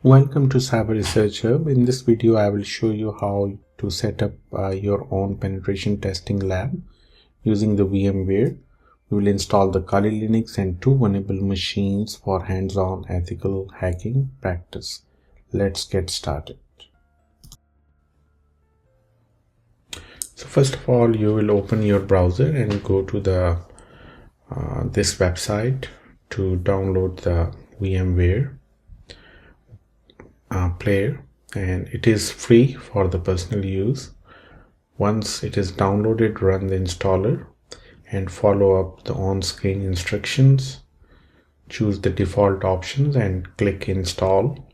Welcome to Cyber Research Hub. In this video, I will show you how to set up your own penetration testing lab using the VMware. We will install the Kali Linux and 2 vulnerable machines for hands-on ethical hacking practice. Let's get started. So first of all, you will open your browser and go to the this website to download the VMware player, and it is free for the personal use. Once it is downloaded, run the installer and follow up the on-screen instructions. Choose the default options and click install,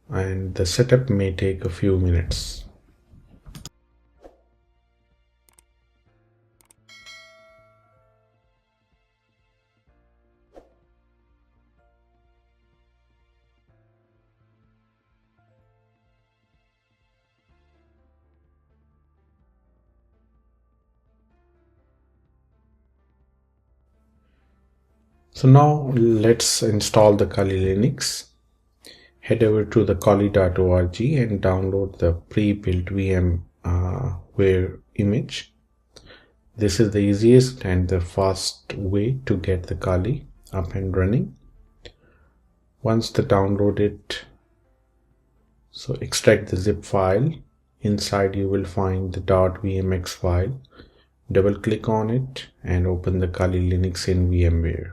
and the setup may take a few minutes. So now let's install the Kali Linux. Head over to the kali.org and download the pre-built VMware image. This is the easiest and the fast way to get the Kali up and running. Once the downloaded, so extract the zip file. Inside you will find the .vmx file. Double click on it and open the Kali Linux in VMware.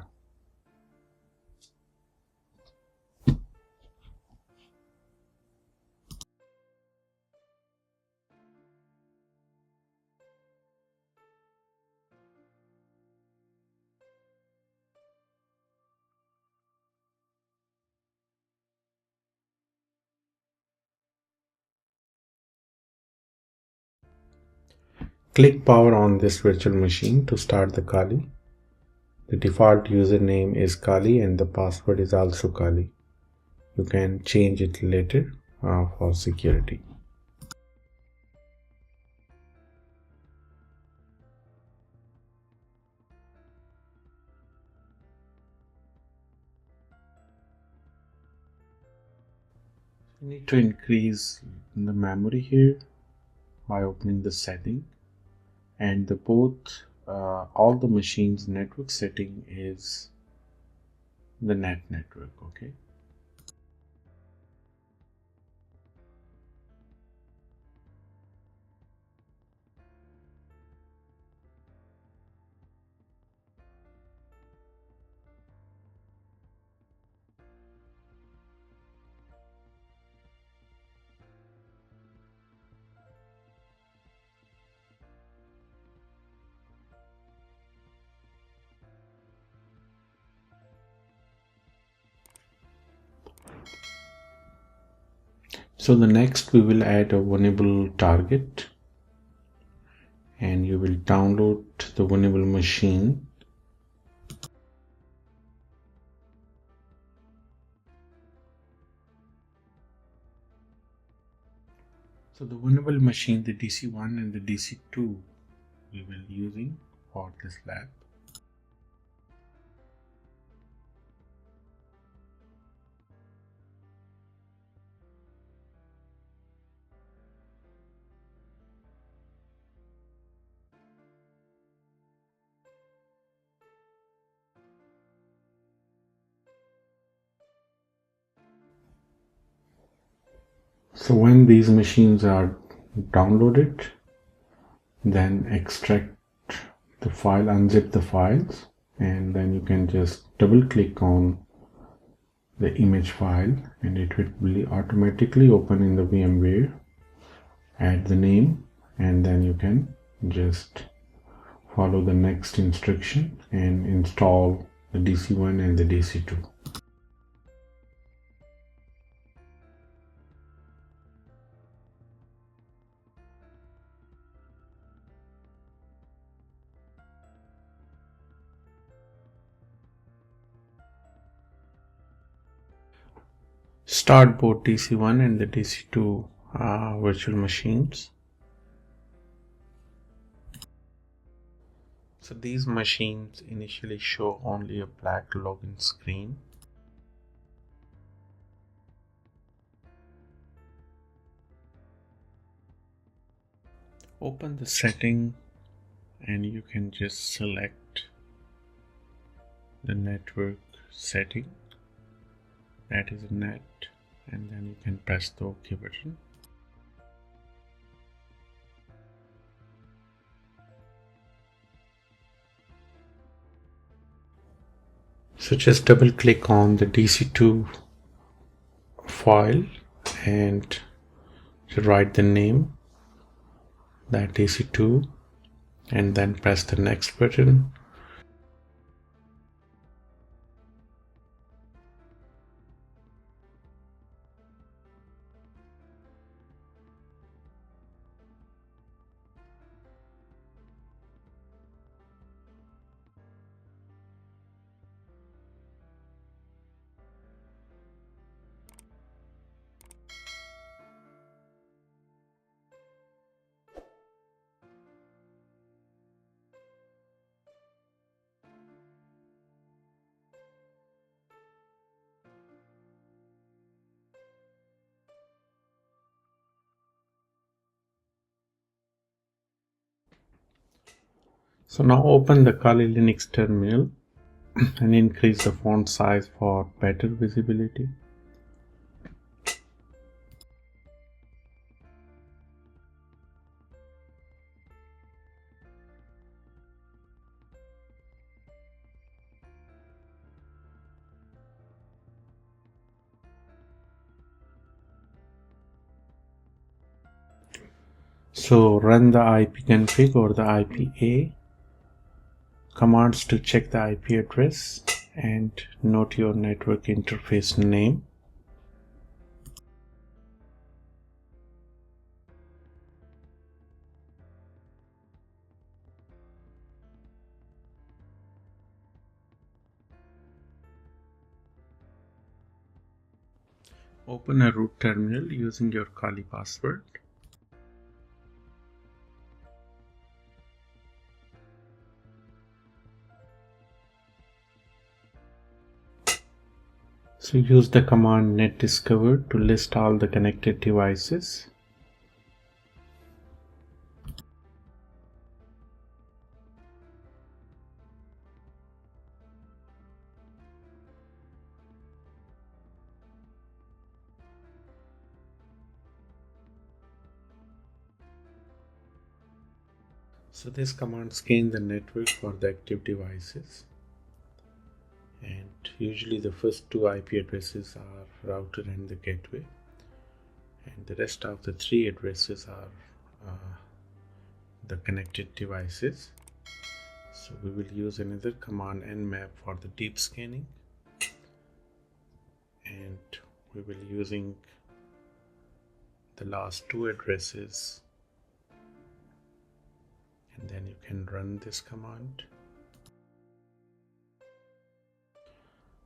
Click power on this virtual machine to start the Kali. The default username is Kali and the password is also Kali. You can change it later for security. You need to increase the memory here by opening the setting, and the all the machines network setting is the network. Okay, so the next we will add a vulnerable target, and you will download the vulnerable machine. So the vulnerable machine, the DC1 and the DC2, we will using for this lab. So when these machines are downloaded, then extract the file, unzip the files, and then you can just double click on the image file and it will automatically open in the VMware. Add the name and then you can just follow the next instruction and install the DC1 and the DC2. Start both DC1 and the DC2 virtual machines. So these machines initially show only a black login screen. Open the setting and you can just select the network setting, that is net, and then you can press the OK button. So just double click on the DC2 file and write the name, that DC2, and then press the next button. So now open the Kali Linux terminal and increase the font size for better visibility. So run the ipconfig or the IPA commands to check the IP address and note your network interface name. Open a root terminal using your Kali password. So use the command netdiscover to list all the connected devices. So this command scans the network for the active devices, and usually the first two IP addresses are router and the gateway, and the rest of the three addresses are the connected devices. So we will use another command Nmap for the deep scanning, and we will using the last two addresses, and then you can run this command.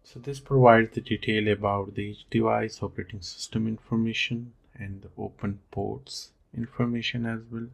So this provides the detail about the each device, operating system information, and the open ports information as well.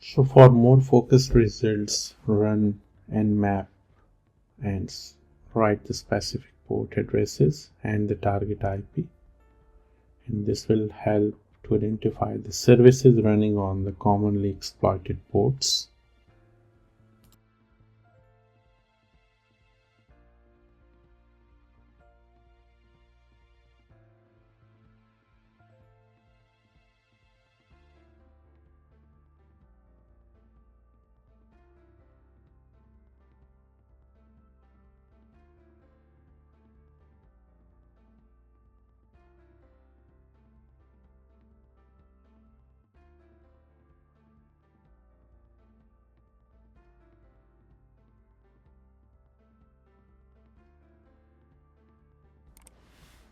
So for more focused results, run Nmap and write the specific port addresses and the target IP, and this will help to identify the services running on the commonly exploited ports.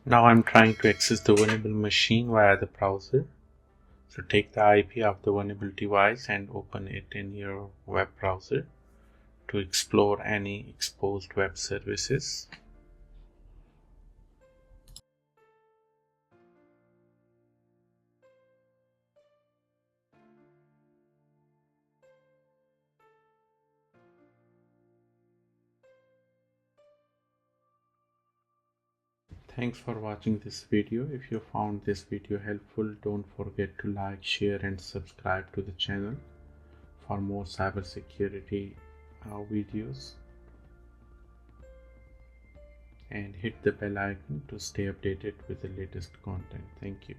Now I'm trying to access the vulnerable machine via the browser. So take the IP of the vulnerable device and open it in your web browser to explore any exposed web services. Thanks for watching this video. If you found this video helpful, don't forget to like, share and subscribe to the channel for more cybersecurity videos, and hit the bell icon to stay updated with the latest content. Thank you.